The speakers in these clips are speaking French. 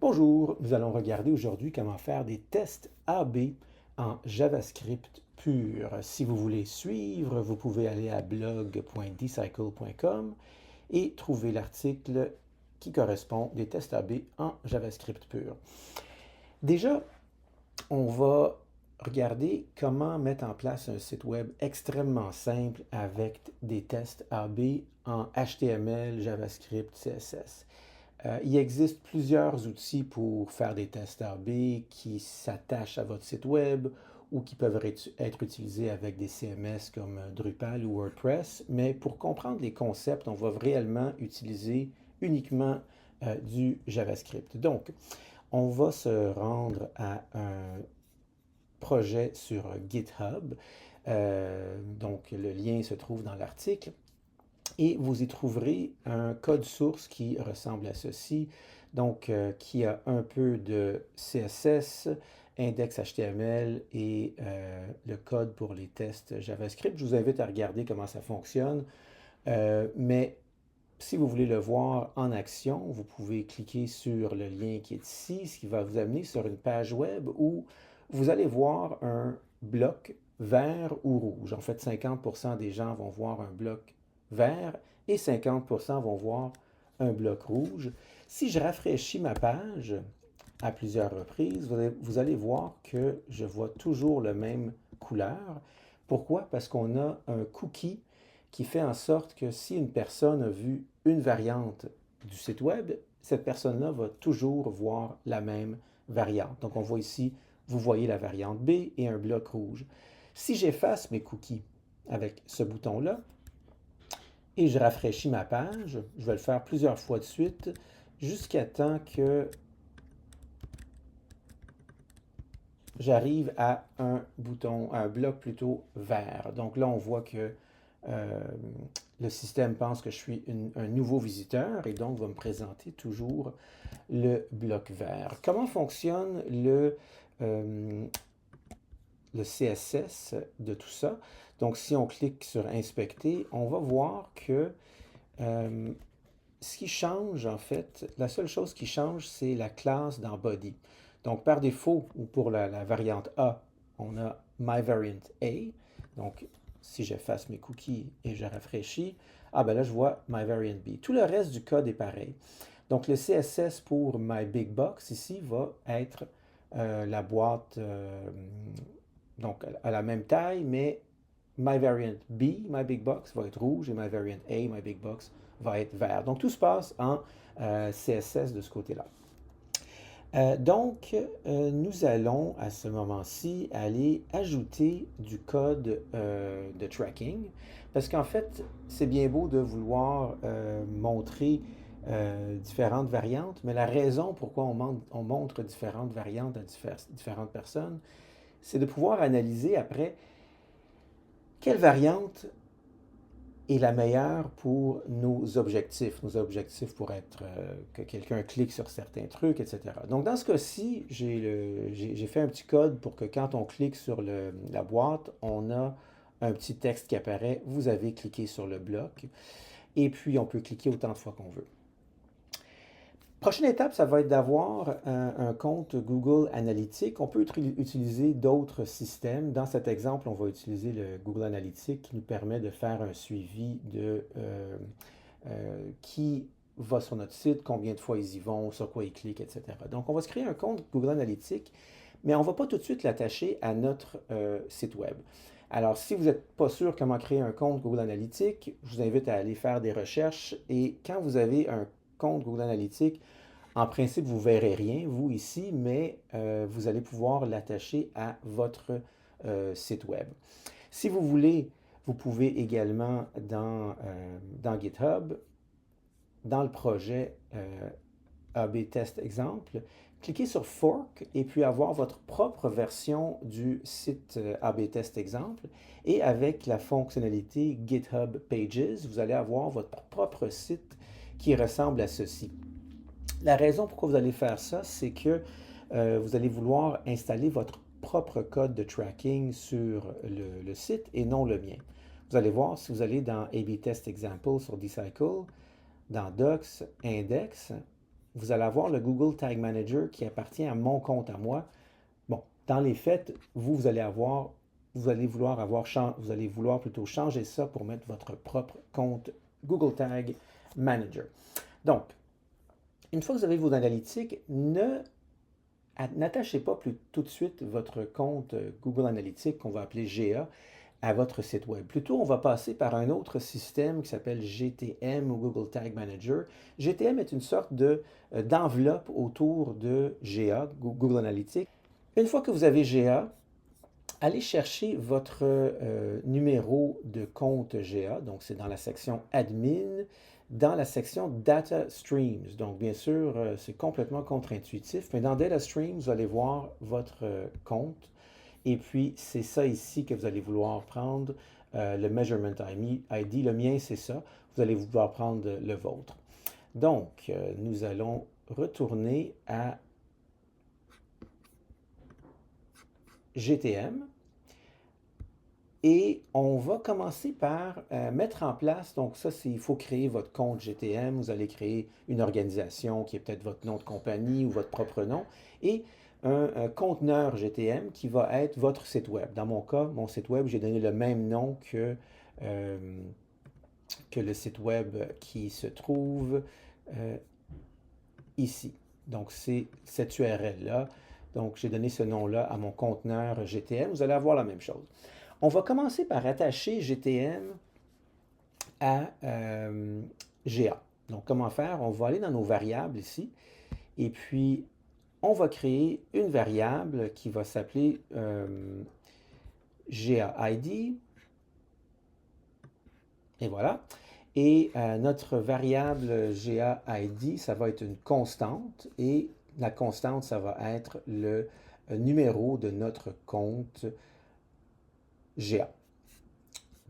Bonjour, nous allons regarder aujourd'hui comment faire des tests AB en JavaScript pur. Si vous voulez suivre, vous pouvez aller à blog.dcycle.com et trouver l'article qui correspond des tests AB en JavaScript pur. Déjà, on va regarder comment mettre en place un site web extrêmement simple avec des tests AB en HTML, JavaScript, CSS. Il existe plusieurs outils pour faire des tests AB qui s'attachent à votre site web ou qui peuvent être utilisés avec des CMS comme Drupal ou WordPress. Mais pour comprendre les concepts, on va réellement utiliser uniquement du JavaScript. Donc, on va se rendre à un projet sur GitHub. Donc, le lien se trouve dans l'article. Et vous y trouverez un code source qui ressemble à ceci, donc qui a un peu de CSS, index HTML et le code pour les tests JavaScript. Je vous invite à regarder comment ça fonctionne, mais si vous voulez le voir en action, vous pouvez cliquer sur le lien qui est ici, ce qui va vous amener sur une page web où vous allez voir un bloc vert ou rouge. En fait, 50% des gens vont voir un bloc vert et 50% vont voir un bloc rouge. Si je rafraîchis ma page à plusieurs reprises, vous allez voir que je vois toujours la même couleur. Pourquoi? Parce qu'on a un cookie qui fait en sorte que si une personne a vu une variante du site web, cette personne-là va toujours voir la même variante. Donc on voit ici, vous voyez la variante B et un bloc rouge. Si j'efface mes cookies avec ce bouton-là et je rafraîchis ma page, je vais le faire plusieurs fois de suite jusqu'à temps que j'arrive à un bouton, à un bloc plutôt vert. Donc là, on voit que euh, le système pense que je suis un nouveau visiteur et donc va me présenter toujours le bloc vert. Comment fonctionne le CSS de tout ça? Donc, si on clique sur Inspecter, on va voir que ce qui change, en fait, la seule chose qui change, c'est la classe dans Body. Donc, par défaut, ou pour la variante A, on a MyVariantA. Donc, si j'efface mes cookies et je rafraîchis, ah ben là, je vois MyVariantB. Tout le reste du code est pareil. Donc, le CSS pour MyBigBox ici va être la boîte donc à la même taille, mais MyVariantB, MyBigBox, va être rouge et MyVariantA, MyBigBox, va être vert. Donc, tout se passe en CSS de ce côté-là. Nous allons à ce moment-ci aller ajouter du code de tracking parce qu'en fait, c'est bien beau de vouloir montrer différentes variantes, mais la raison pourquoi on montre différentes variantes à différentes personnes, c'est de pouvoir analyser après quelle variante est la meilleure pour nos objectifs. Nos objectifs pour être que quelqu'un clique sur certains trucs, etc. Donc, dans ce cas-ci, j'ai fait un petit code pour que quand on clique sur la boîte, on a un petit texte qui apparaît. Vous avez cliqué sur le bloc. Et puis, on peut cliquer autant de fois qu'on veut. Prochaine étape, ça va être d'avoir un compte Google Analytics. On peut utiliser d'autres systèmes. Dans cet exemple, on va utiliser le Google Analytics qui nous permet de faire un suivi de qui va sur notre site, combien de fois ils y vont, sur quoi ils cliquent, etc. Donc, on va se créer un compte Google Analytics, mais on ne va pas tout de suite l'attacher à notre site web. Alors, si vous n'êtes pas sûr comment créer un compte Google Analytics, je vous invite à aller faire des recherches et quand vous avez un compte Google Analytics, en principe, vous ne verrez rien, vous ici, mais vous allez pouvoir l'attacher à votre site web. Si vous voulez, vous pouvez également dans GitHub, dans le projet AB Test Exemple, cliquer sur Fork et puis avoir votre propre version du site AB Test Exemple. Et avec la fonctionnalité GitHub Pages, vous allez avoir votre propre site qui ressemble à ceci. La raison pourquoi vous allez faire ça, c'est que vous allez vouloir installer votre propre code de tracking sur le site et non le mien. Vous allez voir, si vous allez dans AB Test Example sur Dcycle, dans Docs, Index, vous allez avoir le Google Tag Manager qui appartient à mon compte à moi. Bon, dans les faits, vous allez vouloir plutôt changer ça pour mettre votre propre compte Google Tag Manager. Donc, une fois que vous avez vos analytiques, n'attachez pas tout de suite votre compte Google Analytics, qu'on va appeler GA, à votre site web. Plutôt, on va passer par un autre système qui s'appelle GTM ou Google Tag Manager. GTM est une sorte d'enveloppe autour de GA, Google Analytics. Une fois que vous avez GA, allez chercher votre numéro de compte GA. Donc, c'est dans la section Admin, dans la section Data Streams. Donc, bien sûr, c'est complètement contre-intuitif, mais dans Data Streams, vous allez voir votre compte. Et puis, c'est ça ici que vous allez vouloir prendre, le Measurement ID. Le mien, c'est ça. Vous allez vouloir prendre le vôtre. Donc, nous allons retourner à GTM. Et on va commencer par mettre en place, donc ça, il faut créer votre compte GTM. Vous allez créer une organisation qui est peut-être votre nom de compagnie ou votre propre nom. Et un conteneur GTM qui va être votre site web. Dans mon cas, mon site web, j'ai donné le même nom que le site web qui se trouve ici. Donc, c'est cette URL-là. Donc, j'ai donné ce nom-là à mon conteneur GTM. Vous allez avoir la même chose. On va commencer par attacher GTM à GA. Donc, comment faire? On va aller dans nos variables ici. Et puis, on va créer une variable qui va s'appeler GAID. Et voilà. Et notre variable GAID, ça va être une constante. Et la constante, ça va être le numéro de notre compte GA.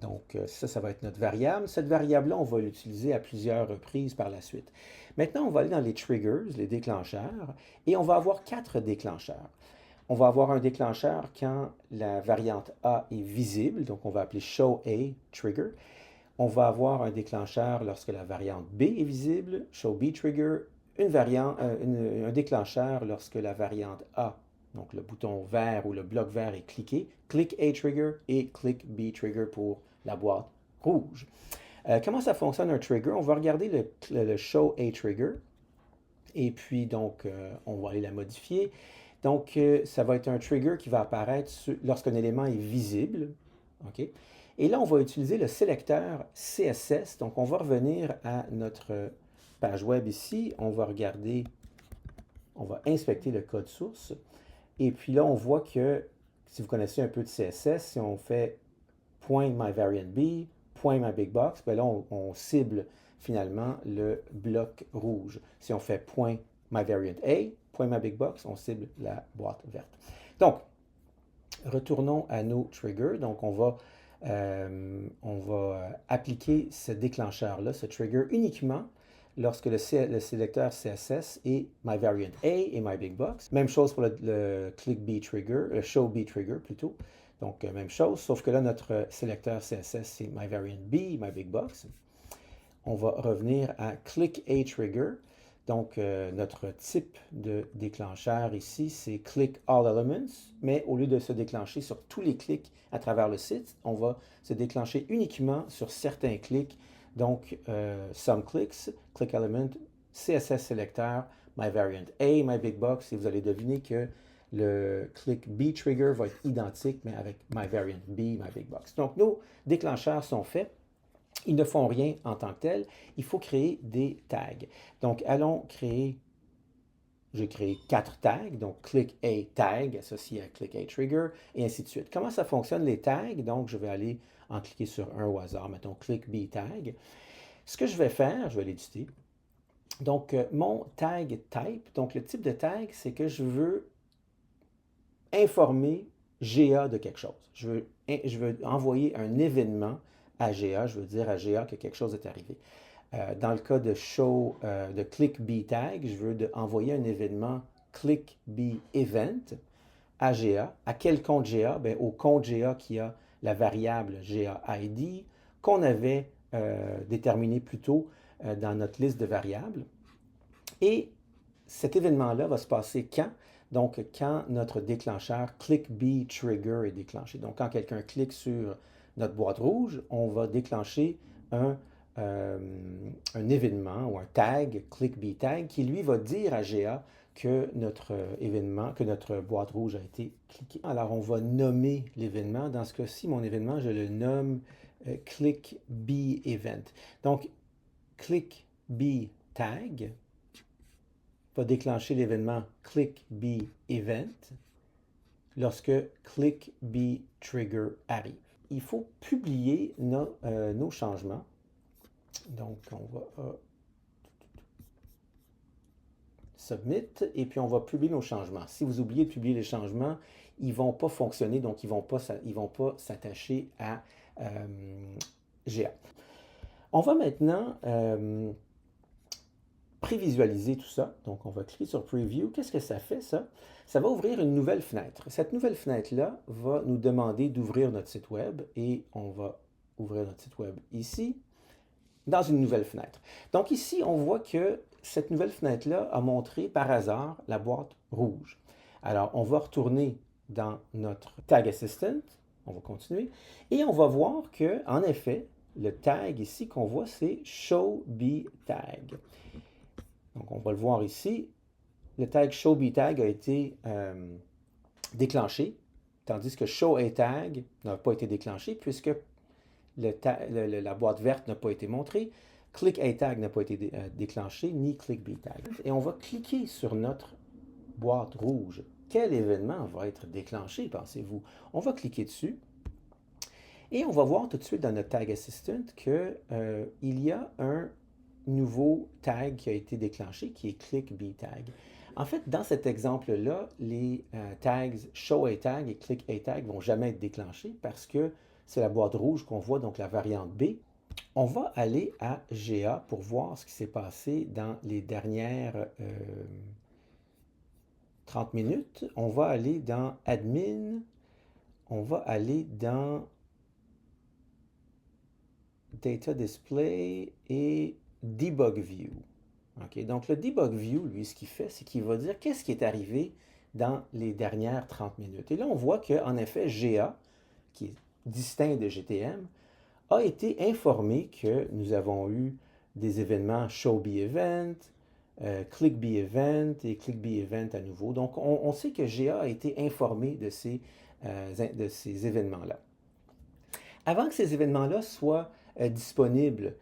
Donc, ça va être notre variable. Cette variable-là, on va l'utiliser à plusieurs reprises par la suite. Maintenant, on va aller dans les triggers, les déclencheurs, et on va avoir 4 déclencheurs. On va avoir un déclencheur quand la variante A est visible, donc on va appeler Show A Trigger. On va avoir un déclencheur lorsque la variante B est visible, Show B Trigger. Un déclencheur lorsque la variante A, donc le bouton vert ou le bloc vert est cliqué, Click A Trigger et Click B Trigger pour la boîte rouge. Comment ça fonctionne un trigger? On va regarder le Show A Trigger et puis donc on va aller la modifier. Donc ça va être un trigger qui va apparaître lorsqu'un élément est visible. Okay? Et là, on va utiliser le sélecteur CSS. Donc on va revenir à notre page web ici. On va regarder, on va inspecter le code source. Et puis là, on voit que, si vous connaissez un peu de CSS, si on fait .myVariantB, .myBigBox, bien là, on cible finalement le bloc rouge. Si on fait .myVariantA, .myBigBox, on cible la boîte verte. Donc, retournons à nos triggers. Donc, on va appliquer ce déclencheur-là, ce trigger, uniquement lorsque le sélecteur CSS est myVariantA et myBigBox. Même chose pour le Click B Trigger, le Show B Trigger plutôt. Donc, même chose, sauf que là, notre sélecteur CSS, c'est myVariantB, myBigBox. On va revenir à Click A Trigger. Donc, notre type de déclencheur ici, c'est Click All Elements, mais au lieu de se déclencher sur tous les clics à travers le site, on va se déclencher uniquement sur certains clics. Donc, Some Clicks, Click Element, CSS Selector, myVariantA, myBigBox, et vous allez deviner que le Click B Trigger va être identique, mais avec myVariantB, myBigBox. Donc, nos déclencheurs sont faits. Ils ne font rien en tant que tel. Il faut créer des tags. Donc, allons créer, j'ai créé 4 tags. Donc, Click A Tag associé à Click A Trigger et ainsi de suite. Comment ça fonctionne les tags? Donc, je vais aller en cliquer sur un au hasard. Mettons Click B Tag. Ce que je vais faire, je vais l'éditer. Donc, mon tag type, donc le type de tag, c'est que je veux informer GA de quelque chose. Je veux envoyer un événement à GA, je veux dire à GA que quelque chose est arrivé. Dans le cas de de Click B Tag, je veux envoyer un événement Click B Event à GA. À quel compte GA? Bien, au compte GA qui a la variable GAID qu'on avait déterminé plus tôt dans notre liste de variables. Et cet événement-là va se passer quand? Donc, quand notre déclencheur ClickB Trigger est déclenché. Donc, quand quelqu'un clique sur notre boîte rouge, on va déclencher un, euh, un événement ou un tag, ClickB Tag, qui lui va dire à GA que notre événement, que notre boîte rouge a été cliquée. Alors, on va nommer l'événement. Dans ce cas-ci, mon événement, je le nomme ClickB Event. Donc, ClickB Tag va déclencher l'événement ClickB Event lorsque ClickB Trigger arrive. Il faut publier nos changements. Donc, on va Submit et puis on va publier nos changements. Si vous oubliez de publier les changements, ils ne vont pas fonctionner, donc ils ne vont pas s'attacher à GA. On va maintenant prévisualiser tout ça. Donc, on va cliquer sur Preview. Qu'est-ce que ça fait, ça? Ça va ouvrir une nouvelle fenêtre. Cette nouvelle fenêtre-là va nous demander d'ouvrir notre site web et on va ouvrir notre site web ici, dans une nouvelle fenêtre. Donc ici, on voit que cette nouvelle fenêtre-là a montré par hasard la boîte rouge. Alors, on va retourner dans notre Tag Assistant. On va continuer. Et on va voir que, en effet, le tag ici qu'on voit, c'est ShowBTag. Donc, on va le voir ici. Le tag ShowBTag a été déclenché, tandis que ShowATag n'a pas été déclenché puisque la boîte verte n'a pas été montrée. ClickATag n'a pas été déclenché, ni ClickBTag. Et on va cliquer sur notre boîte rouge. Quel événement va être déclenché, pensez-vous? On va cliquer dessus. Et on va voir tout de suite dans notre Tag Assistant qu'il y a un nouveau tag qui a été déclenché, qui est ClickBTag. En fait, dans cet exemple-là, les tags ShowATag et ClickATag ne vont jamais être déclenchés parce que c'est la boîte rouge qu'on voit, donc la variante B. On va aller à GA pour voir ce qui s'est passé dans les dernières 30 minutes. On va aller dans Admin. On va aller dans Data Display et Debug View. Okay? Donc, le Debug View, lui, ce qu'il fait, c'est qu'il va dire qu'est-ce qui est arrivé dans les dernières 30 minutes. Et là, on voit qu'en effet, GA, qui est distinct de GTM, a été informé que nous avons eu des événements ShowB Event, ClickB Event et ClickB Event à nouveau. Donc, on sait que GA a été informé de ces événements-là. Avant que ces événements-là soient disponibles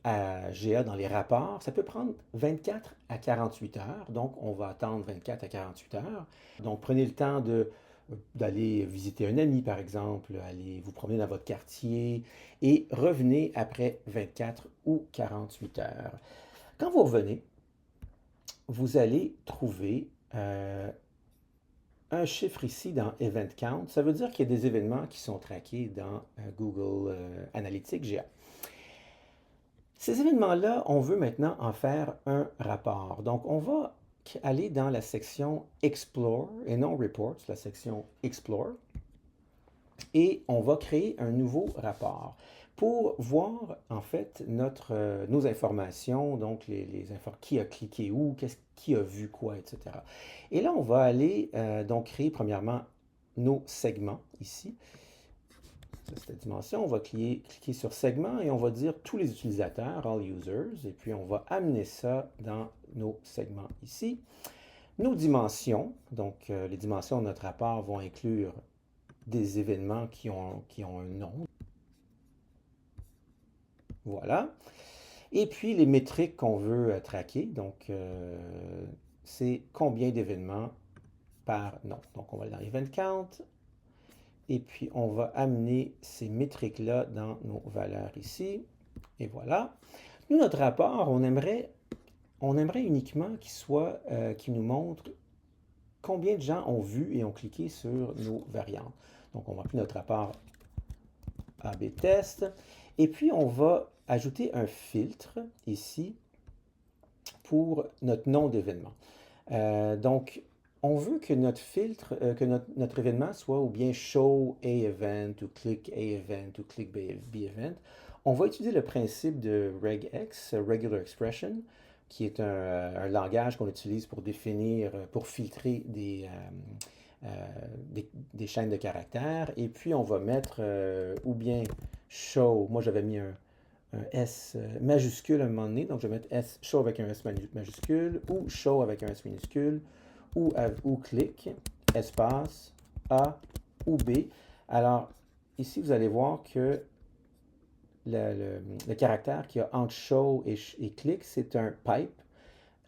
à GA dans les rapports, ça peut prendre 24 à 48 heures. Donc, on va attendre 24 à 48 heures. Donc, prenez le temps d'aller visiter un ami, par exemple, aller vous promener dans votre quartier et revenez après 24 ou 48 heures. Quand vous revenez, vous allez trouver un chiffre ici dans Event Count. Ça veut dire qu'il y a des événements qui sont traqués dans Google Analytics GA. Ces événements-là, on veut maintenant en faire un rapport. Donc, on va aller dans la section Explore et non Reports, la section Explore, et on va créer un nouveau rapport pour voir en fait nos informations, donc qui a cliqué où, qui a vu quoi, etc. Et là, on va aller donc créer premièrement nos segments ici. Cette dimension, on va cliquer sur segment et on va dire tous les utilisateurs, all users, et puis on va amener ça dans nos segments ici. Nos dimensions, donc les dimensions de notre rapport vont inclure des événements qui ont un nom. Voilà. Et puis les métriques qu'on veut traquer, donc c'est combien d'événements par nom. Donc on va aller dans Event Count. Et puis, on va amener ces métriques-là dans nos valeurs ici. Et voilà. Nous, notre rapport, on aimerait uniquement qu'il nous montre combien de gens ont vu et ont cliqué sur nos variantes. Donc, on va appeler notre rapport AB Test. Et puis, on va ajouter un filtre ici pour notre nom d'événement. Donc, on veut que notre filtre, que notre événement soit ou bien Show A Event ou Click A Event ou Click B Event. On va utiliser le principe de regex, Regular Expression. qui est un langage qu'on utilise pour définir, pour filtrer des chaînes de caractères. Et puis, on va mettre ou bien show. Moi, j'avais mis un S majuscule à un moment donné, donc je vais mettre S, show avec un S majuscule, ou show avec un S minuscule, ou click, espace, A ou B. Alors, ici, vous allez voir que le caractère qu'il y a entre show et click, c'est un pipe.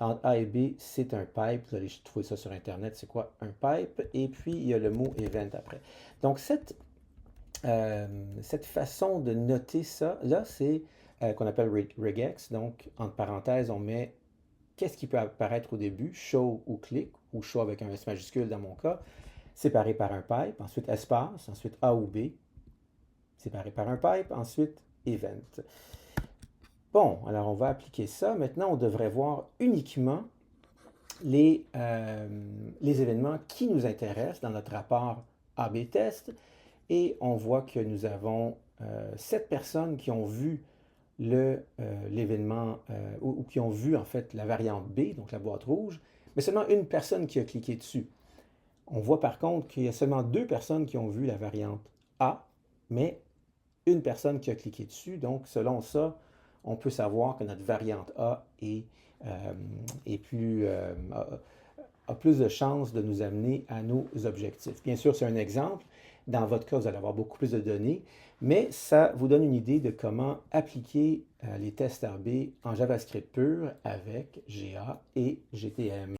Entre A et B, c'est un pipe. Vous allez trouver ça sur Internet, c'est quoi un pipe. Et puis, il y a le mot event après. Donc, cette façon de noter ça, là, c'est qu'on appelle regex. Donc, entre parenthèses, on met qu'est-ce qui peut apparaître au début, show ou click, ou show avec un S majuscule dans mon cas, séparé par un pipe, ensuite espace, ensuite A ou B, séparé par un pipe, ensuite event. Bon, alors on va appliquer ça. Maintenant, on devrait voir uniquement les événements qui nous intéressent dans notre rapport A-B test. Et on voit que nous avons 7 personnes qui ont vu l'événement ou qui ont vu en fait la variante B, donc la boîte rouge, mais seulement une personne qui a cliqué dessus. On voit par contre qu'il y a seulement 2 personnes qui ont vu la variante A, mais une personne qui a cliqué dessus. Donc, selon ça, on peut savoir que notre variante A a plus de chances de nous amener à nos objectifs. Bien sûr, c'est un exemple. Dans votre cas, vous allez avoir beaucoup plus de données, mais ça vous donne une idée de comment appliquer les tests AB en JavaScript pur avec GA et GTM.